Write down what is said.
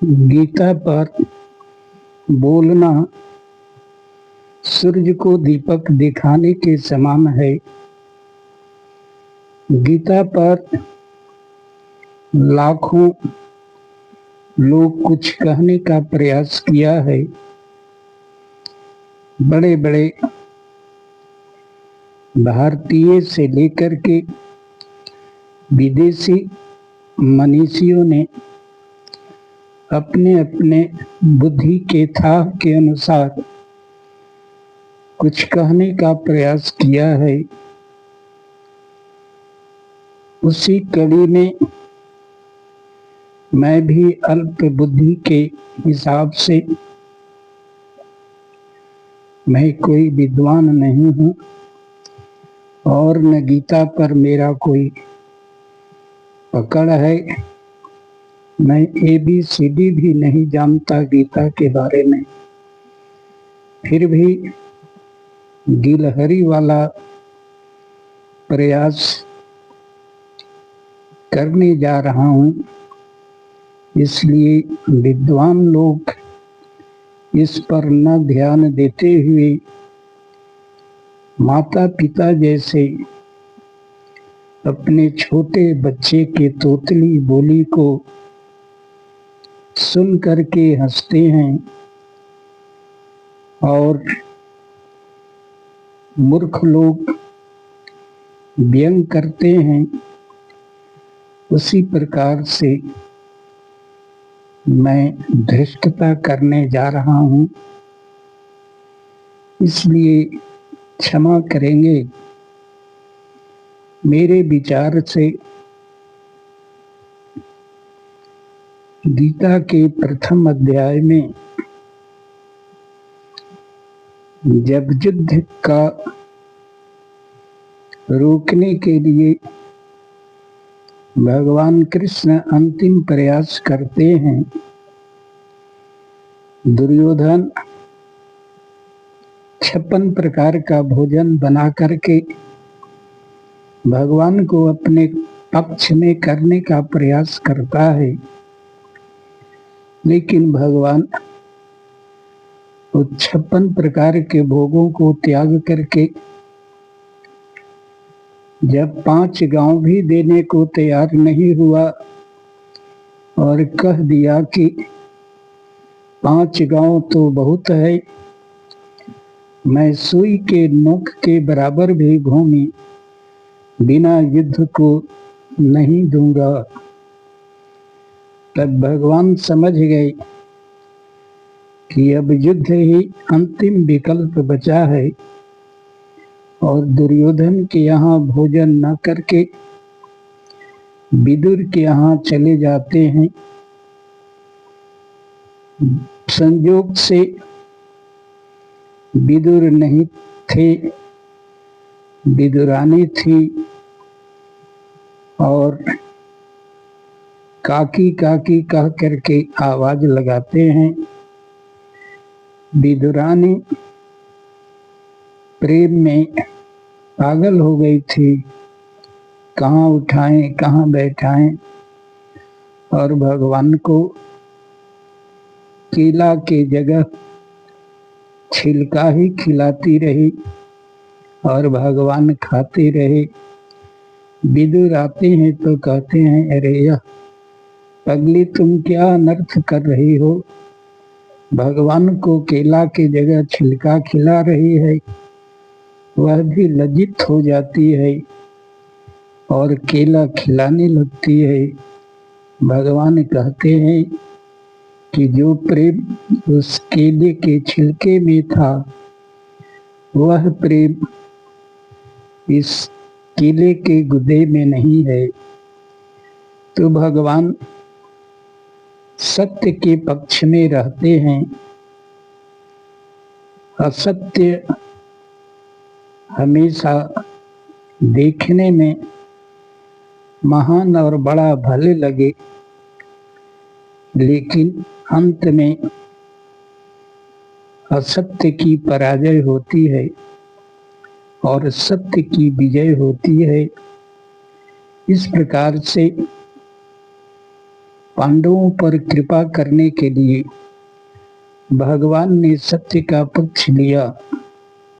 गीता पर बोलना सूर्य को दीपक दिखाने के समान है। गीता पर लाखों लोग कुछ कहने का प्रयास किया है। बड़े बड़े भारतीय से लेकर के विदेशी मनीषियों ने अपने अपने बुद्धि के थाह के अनुसार कुछ कहने का प्रयास किया है। उसी कड़ी में मैं भी अल्प बुद्धि के हिसाब से, मैं कोई विद्वान नहीं हूँ और न गीता पर मेरा कोई पकड़ है। मैं ABCD भी नहीं जानता गीता के बारे में, फिर भी गिलहरी वाला प्रयास करने जा रहा हूँ। इसलिए विद्वान लोग इस पर न ध्यान देते हुए माता पिता जैसे अपने छोटे बच्चे के तोतली बोली को सुन करके हंसते हैं और मूर्ख लोग व्यंग करते हैं। उसी प्रकार से मैं धृष्टता करने जा रहा हूँ, इसलिए क्षमा करेंगे। मेरे विचार से गीता के प्रथम अध्याय में जब युद्ध का रोकने के लिए भगवान कृष्ण अंतिम प्रयास करते हैं, दुर्योधन 56 प्रकार का भोजन बना करके भगवान को अपने पक्ष में करने का प्रयास करता है, लेकिन भगवान वो 56 प्रकार के भोगों को त्याग करके जब 5 गांव भी देने को तैयार नहीं हुआ और कह दिया कि 5 गांव तो बहुत है, मैं सुई के नोक के बराबर भी घूमी बिना युद्ध को नहीं दूंगा। तब भगवान समझ गए कि अब युद्ध ही अंतिम विकल्प बचा है और दुर्योधन के यहाँ भोजन न करके विदुर के यहाँ चले जाते हैं। संयोग से विदुर नहीं थे, विदुरानी थी और काकी काकी कह करके आवाज लगाते हैं। विदुरानी प्रेम में पागल हो गई थी, कहाँ उठाएं कहाँ बैठाएं, और भगवान को केला के जगह छिलका ही खिलाती रही और भगवान खाते रहे। विदुर आते हैं तो कहते हैं, अरे यह पगली तुम क्या अनर्थ कर रही हो, भगवान को केला के जगह छिलका खिला रही है। वह भी लज्जित हो जाती है और केला खिलाने लगती है। भगवान कहते हैं कि जो प्रेम उस केले के छिलके में था, वह प्रेम इस केले के गुदे में नहीं है। तो भगवान सत्य के पक्ष में रहते हैं। असत्य हमेशा देखने में महान और बड़ा भले लगे, लेकिन अंत में असत्य की पराजय होती है और सत्य की विजय होती है। इस प्रकार से पांडवों पर कृपा करने के लिए भगवान ने सत्य का पक्ष लिया